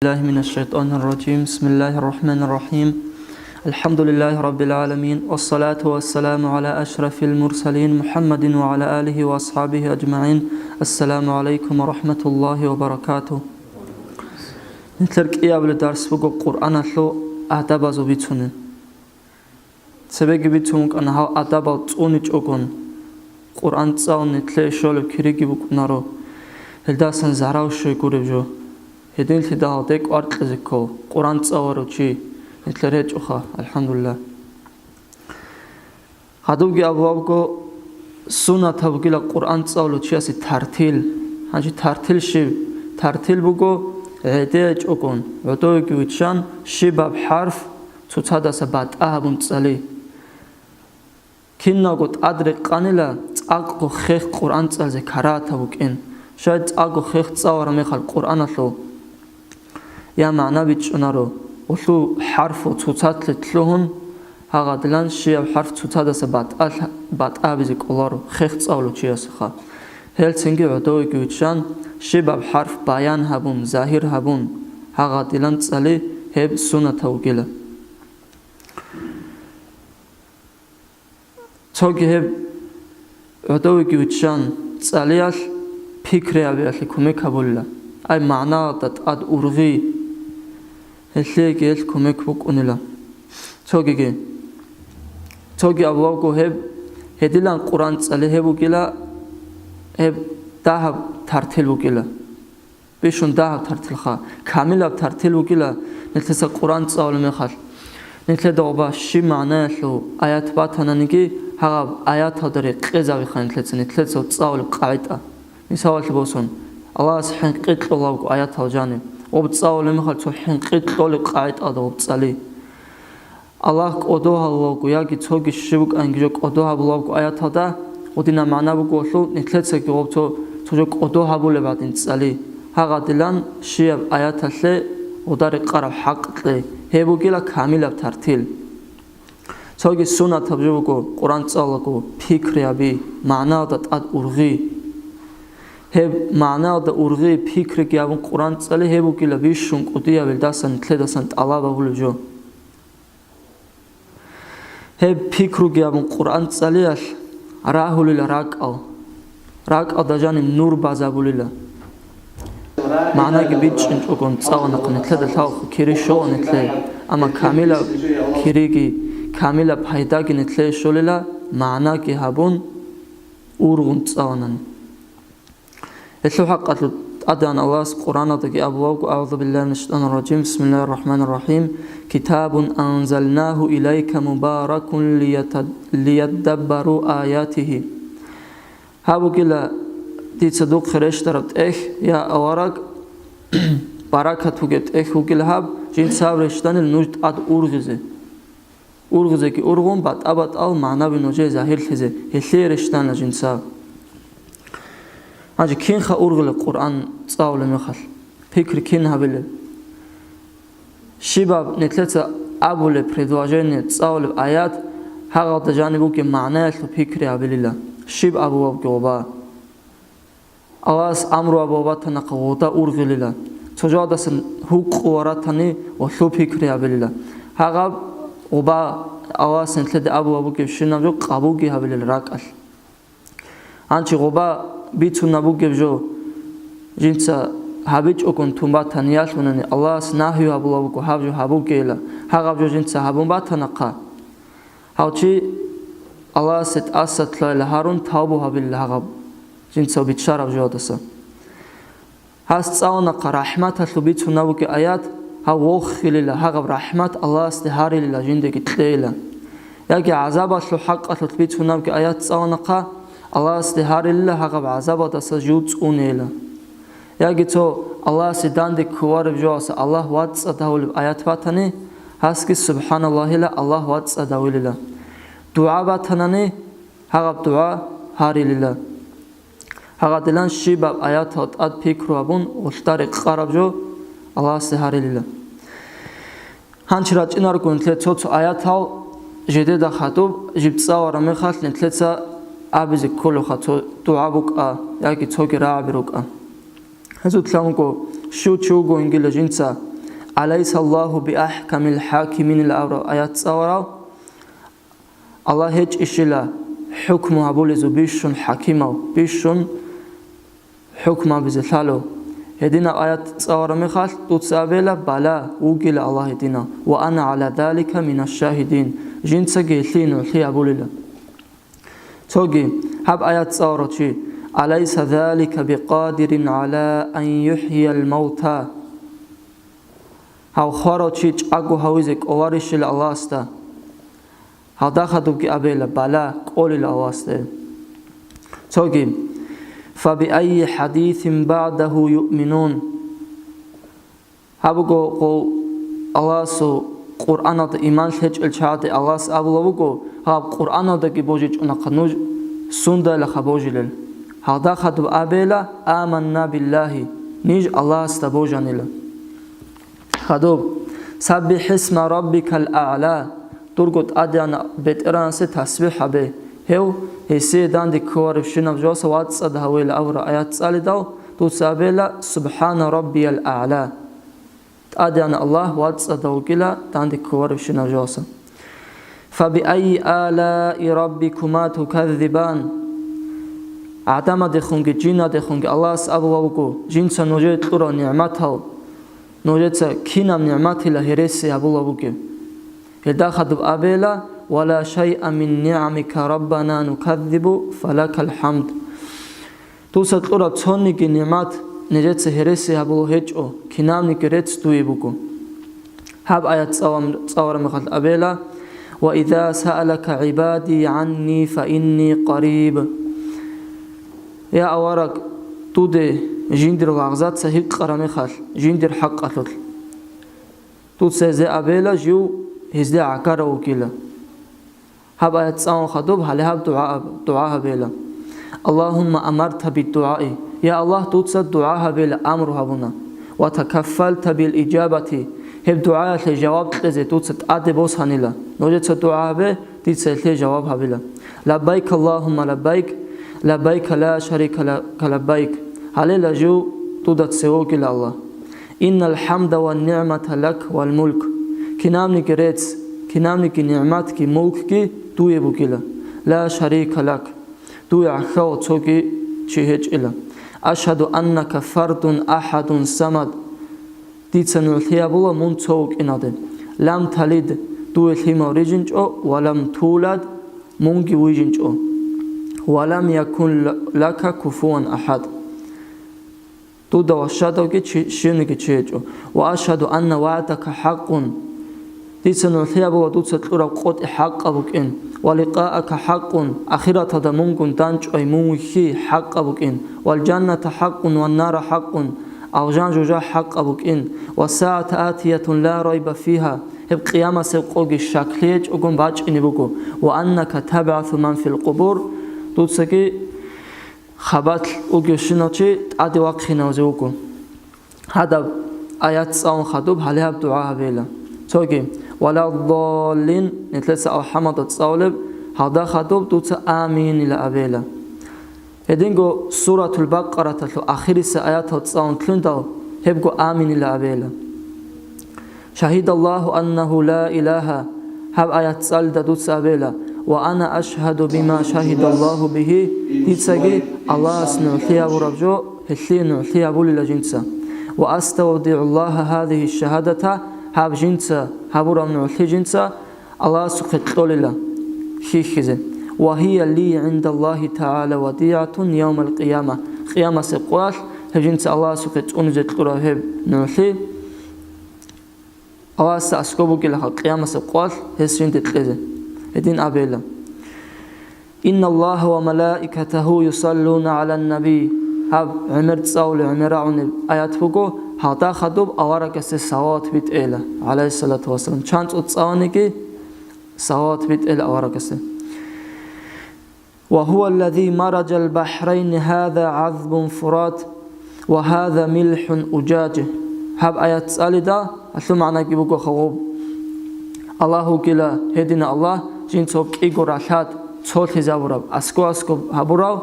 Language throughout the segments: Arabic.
الله من الشيطان الرجيم بسم الله الرحمن الرحيم الحمد لله رب العالمين والصلاة والسلام على أشرف المرسلين محمد وعلى آله وأصحابه أجمعين السلام عليكم ورحمة الله وبركاته نتلرك إيابل درس بقو قرآنالو адабазу битунен себеги битунг анҳа адабал цунич огон Qur'an цаун тле шол кириги букнаро элдасан зарав шой гуревжо hedin lidal dek artleziko Qur'an цаваро чи тлере чоха алхамдулилlah хадуги абвабго суннат абгила Qur'an цавло чи аси тартил ханчи тартил ши тартил буго эдеч огон одоги учан шибаб харф цуцадаса батабун цали киннагот адре qanila წაგო ხეხ Qur'an წალზე ქარათა უკენ შაიდ წაგო ხეხ წავარა მეხალ Qur'anალო या माना बिचुनारो ओलु हरफ छुछातले tllohun हागादलान शिया हरफ छुछादसा बातआ बिजि कोलारो खख चावलो चियासखा हेलसिंगे वदोय गुचन शिबab हरफ bayan habun zahir habun हागादलान चले हेब सुनता उगेला छोगे हेब वदोय गुचन चलेयाल फिक्रे आबेल कुमे काबुल्ला ay माना तात ad urgi 헬레겔 코메크북 오늘라 저기 아부하고 헤딜란 꾸란 짤레 해보길라 해 다합 타르텔 보길라 비슌 다합 타르텔카 카밀랍 타르텔 보길라 넷에서 꾸란 짤메 칼 넷에다 오바 시 마나로 아야트 바타나니기 하가 아야트들이 깨자비 칸 넷에서 짤 까이다 미사월 보선 알라 스한 qitlolawgo 아야트 자네 ობწაოლემ ხალცო ჰენყიტლოლი ყაით ადა ობწალი ალაჰ ყოდოჰალოგო იაგი ცოგი შიბუკ ანგიჯო ყოდოჰაბულოგო აიათადა ოდინა მანაბუგოლუ ნეთლეცეგი ობცო ცოჯო ყოდოჰაბულებადინ წალი ჰაღადილან შია აიათალე ოდარი ყარა ჰაყტლე ჰებუგილა კამილაბ თართილ ცოგი სუნათაბჟუგო ყურან წალოგო ფიქრიაბი მანადა ტად ურღი هب معناه ده أرغي فكر كيابون قرآن صلي هبو كلا بيشون قطيا بالداسن تلداسن الله بقول جو هب فكر كيابون قرآن صلياش راهول راك أو دجان النور بازابوليلا معناه كبيتش نشوفون صاونا قنتلد الثاو كيري شو نتلي أما كاملة كيريجي كاملة بحيداك نتلي شوليلا معناه كهابون أورغون صاونا الحق أدان الله قرآن تجي أبواب أعوذ بالله من الشيطان الرجيم بسم الله الرحمن الرحيم كتاب أنزلناه إليك مبارك ليدبروا آياته هابو كلا تصدق خريش ترت يا أورق بركة وجت وكلا هاب جين سابرشتان النجد أد أورغزة كي أورغون بات أبات أو معنا بنوجه ظاهر خزة هليرشتان جين ساب أجي كين خأورغل القرآن تصاول مخل فكر كين هبل شباب نتلت أبو لبردواجين تصاول آيات هذا تجانبه كمعناه فكر هبلله شب أبو وبا أواس أمر أبو باتنا قوتا أورغلله تجادس حق وراتني وشو فكر هبلله هذا وبا أواس نتلت أبو كيفشنا جو قابو كي هبلله راكل أنتي وبا بيتنا بوجبجو جنسا هابيج أكون تومبا تنياش منني الله سناهيو هبلا بوجو هابجو هابوجيلا هاغبجو جنسا هابومبا تنقا هاوشي الله ست أسد لا هارون تابو هبل هاغب جنسا بيتشارب جودسا هاست صاونا رحمة بيتنا بوجي آيات هاوخيل لا هاغب رحمة الله استهاري لا جندك تليلا يجي عذاب شو حق بيتنا بوجي آيات صاونا الله استهار الله هغب عذاب تسجود أونيلا يا تو الله سيدان دك كوار بجواس الله واتس أداول آيات باتني هاسك سبحان الله لا الله واتس أداول لا دعاء باتني هغب دعاء هاري لله هغب دلان شيباب آيات هات أد بيكروابون وشتارك قرب جو الله استهار لله هنشرات إنار كون تلت آيات هاو جديد خطوب جبت ورمي خاص نتلت أبزك كله خطو دعابك ياكي توكي رابروك هزو تلامكو شو تشوغو إنجيل جنسا أليس الله بأحكم الحاكمين الأورا آيات صورا الله هيج إشلا حكمها بولزو بيشون حكيمه بيشون حكمها بزلالو هدينا آيات صورا مخال تتسابيلا بلا وقيل الله هدينا وأنا على ذلك من الشاهدين جنسا جيلين وحي أبوليلا توجي هب آيات صورا شي أليس ذلك بقادر على أن يحيي الموتى هاو خارا چیچ اگو هاویزک اوارشل الله استا هاو داخدو کی ابیلا بالا قولی الله استا توگی فبأي حديث بعده يؤمنون هابو قو الله سو قرآن دا ایمان لهج الچاد الله س ابو گو هاب قرآن دا کی بوجج انقنوج سوندا لخبوجل هاو داخدو ابیلا آمنا بالله نیج الله استا بوجانیلا خدوب سبح اسم ربك الأعلى ترقد أديان بتران سه تسبيح به هو هسه دان دي كوارف شنو جوس وات صد هويل أورا آيات سالي داو تو سابيلا سبحان ربي الأعلى أديان الله وات صد وكلا دان دي كوارف شنو جوس فبأي آلاء ربكما تكذبان عدم دخونك جينا دخونك الله سأبو ووكو جنس نوجد لورا نعمته نوجدسا كينام نعمتي لهرسي أبولا بوكي هدا خدب أبيلا ولا شيء من نعمك ربنا نكذب فلك الحمد توسط لورا تونيك نعمت نجدسا هرسي أبولا هجو كينام نكرتس دوي بوكو هاب آيات صور مخد أبيلا وإذا سألك عبادي عني فإني قريب يا أورك تودي جندر وعغزات سهيق قرامي خال جندر حق أطل تود سيزي أبيلا جو هزدي عكارا وكيلا هب آيات ساون خدوب هل هب دعاء بيلا اللهم أمرت بالدعاء يا الله تود سد دعاء بيلا أمر هبونا وتكفلت بالإجابة هب دعاء لجواب تلزي تود سد أدي بوس هنيلا نوجد سد دعاء بي تيد سيلتي جواب هبيلا لبيك اللهم لبيك لبيك لا شريك لك لبيك هللا جو تودت سووك الله إن الحمد والنعمة لك والملك كنامنك ريتس كنامنك نعمتك ملكك توي بوكلا لا شريك لك توي عخو توكي تشيهج إلا أشهد أنك فرد أحد صمد ديتسن الحيا بولا من توك إنادي لم تلد توي الحيما ريجنجو ولم تولد منك ويجنجو ولم يكن لك كفوا أحد تودا وشادو كي شينك تشيجو واشهد ان وعدك حق ديسن الحيابو دوتس تلورا قوت حق ابوكين ولقاءك حق اخرة دمونكن تانج اي موخي حق ابوكين والجنة حق والنار حق او جان جوجا حق ابوكين والساعة آتية لا ريب فيها هب قيامة سيقوغ الشكليج اقوم باج انبوكو وانك تبعث من في القبور دوتسكي خبات وجشناتي تعدي وقخنا وزوكو هذا آيات صاون خدوب هلها بدعاء بيلا توجي ولا الضالين نتلسى أو حمد تصاولب هذا خدوب دوت آمين إلى أبيلا هدينغو سورة البقرة تلو آخر آيات تصاون تلندو هبغو آمين إلى أبيلا شهد الله أنه لا إله هب آيات صال دوت أبيلا وأنا أشهد بما شهد الله به تيتسجي الله سنعطيها بربجو هالشي نعطيها بولي لجنسا وأستودع الله هذه الشهادة هاب جنسا هابورا نعطي جنسا الله سقط لله خيخزه وهي لي عند الله تعالى وديعة يوم القيامة قيامة سقوال هجنسا الله سقط أنزل قرهب نعطي الله سأسكبك لها قيامة سقوال هسين تتلزه هدين أبيلا إن الله وملائكته يصلون على النبي هب عمر تصاول عمر عن آيات فوقو هذا خدوب أورك سوات بيت إله عليه الصلاة والسلام شانت تصاونك سوات بيت إله أورك وهو الذي مرج البحرين هذا عذب فرات وهذا ملح أجاج هب آيات سالدا ثم معنا كيبوكو خوب الله كلا هدينا الله جنسوب إيغوراشات صوت هزابوراب أسكو هابوراو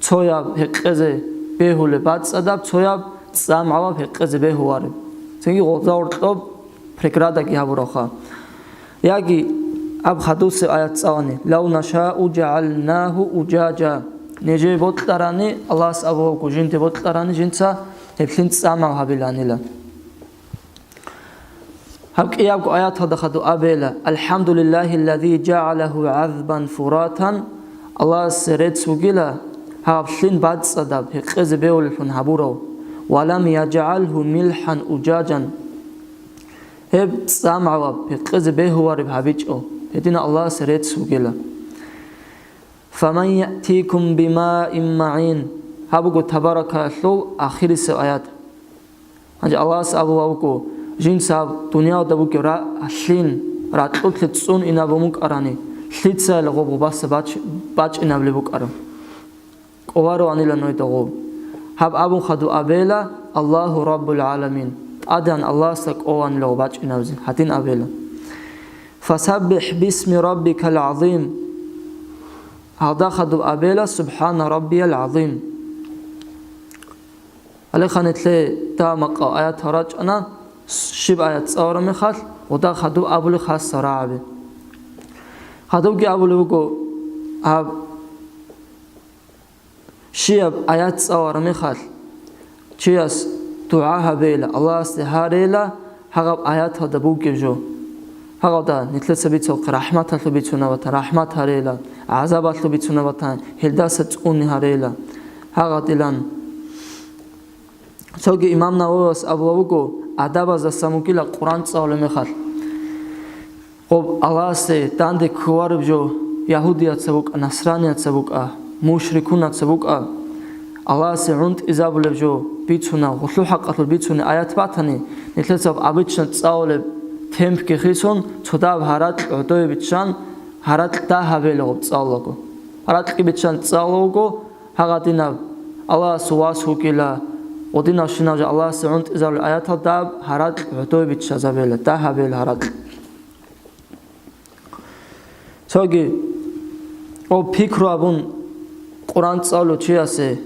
توياب هكذا بهول بعد صداب توياب цамава пеққизи беҳувариб цинги ғозауртлоб прекрада гиҳабураха яги аб хадуси аят цавани лав нашау ҷаалнаҳу уҷаҷа неҷе ботларани аллас абовку жинти ботларани жинца эплин цамав ҳабиланила ҳабкиябку аят ҳадахаду абела алҳамдулиллаҳи аллази ҷаалаҳу азбан фуратан аллас рецугила ҳабшлин бадсадаб пеққизи беулифун ҳабурав валам яҷалҳу милҳан уҷаҷан ҳеб цамава пеққизи беҳувариб ҳабичъо ҳедина аллас рецугила фаман яътикум бимаин маъин ҳабугу табаракаллу ахириси аят ҳаҷи аллас абувавку жинсаб дунё дабуки ҳлин ратлутли цун инабумукарани ҳлицайл ғобу баси бачъинабли букара қовару анила нойдағоб ҳаб абун хаду абела аллаҳу раббул аламин адан алласа қованилағо бачъинабзи ҳатин абела фасаббиҳ бисми раббикал азим ҳада хаду абела субҳана раббиял азим алеханитле тамақа аят ҳараҷана шиб аят цавра мехал ода хаду абули хаса рааби хадуги абули бугу аб шиаб аят цавра мехал чияс дуа ҳабела аллас ҳарела ҳағаб аят ҳада бугивжо ҳағада нитлеса бицоқи раҳматаллу бицунавата раҳмат ҳарела азабаллу бицунавата ҳилдаса цуни ҳарела ҳага дилан соги имам навовас абувавугу адаба засамукила қуръан цавле мехал хоб алласе данде куварибжо яҳудият сабука насраният сабука мушрикунат сабука алласе унт изабулебжо бицуна ғуллу ҳаққатлу бицуни аят батани нитлесаб абична цавле темп кихисон цудаб ҳаратл удои бичан ҳаратл да ҳабелеғоб цавлагу ҳаратл бичан цавлагу ҳағадинаб аллас васукила одинав шинавжа алласе унт изабуле аятал даб ҳаратл удои бича забеле да ҳабел ҳаратл соги о пикру абун қуръан цавлу чи асе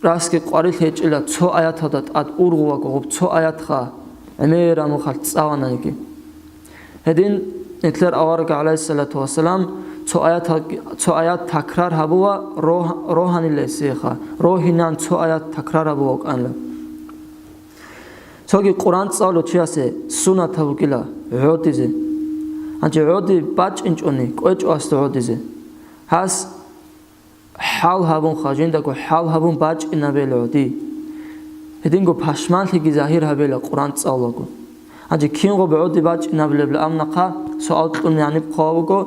раски қарил ҳечила цо аят ҳадат ад урғуваку хоб цо аят ха эмераму хал цаванаги ҳедин нитлер аварга алайҳиссалату вассалам цо аят такрар ҳабува роҳани сеха роҳинан цо аят такрар ҳабува канла соги қуръан цавлу чи асе сунат ҳабукила ҳодизе анчи ҳоди бачъинчъуни кӯечъу асти ҳодизе ҳас ҳал ҳабун хажиндаку ҳал ҳабун бачъинабел ҳоди ҳедингу пашманлиги заҳир ҳабела қуръан цавлагу анчи кинго беъоди бачъинабелебла амнақа суалтлун яъни қовугу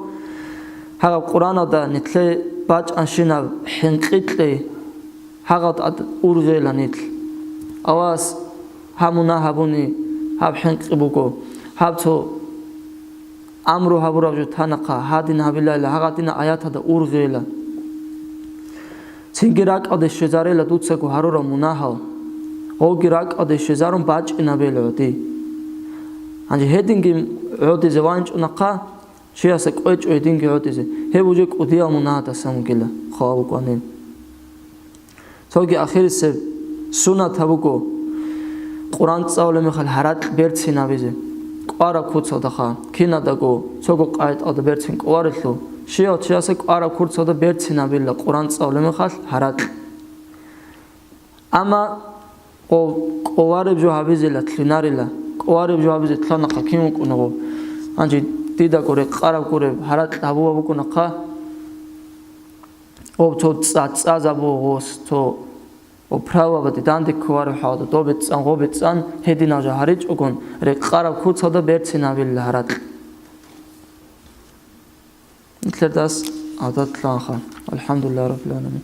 ҳага қуръанада нитле бачъаншинав ҳинқитле ҳагад ад урғела нитл авас ҳамуна ҳабуни ҳаб ҳинқи бугу ҳаб то амру ҳабуравжу танақа ҳадин ҳабилайла ҳагадина аятада урғела цинги ракъаде шезарела дуцаку ҳарура мунаҳал оги ракъаде шезарум бачъинабела ҳоди анчи ҳединги ҳодизе ванчъунақа чи асе кӯечъу ҳединги ҳодизе ҳебуҷе кӯдия мунаҳадасамугила хоҳабуканин соги ахирисе сунат ҳабуку қуръан цавле мехал ҳаратл берцинабизе кӯара кӯцадаха кинадагу согу қайд ада берцин кӯариллу шиё чи асе кӯара курцада берцинабила қуръан цавле мехал ҳаратл ама кӯварибжо ҳабизила тлинарила кӯварибжо ҳабизе тланақа кимукунаго анчи дидагуре қарабгуре ҳаратл ҳабува букунақа об то цазабуғос то оправабади данди кӯвари ҳада добитсан ғобитсан ҳединажа ҳаричъукун ре қараб кӯцада берцинабила ҳаратл нитлер даст адат тланха алҳамдулиллаҳи раббил аламин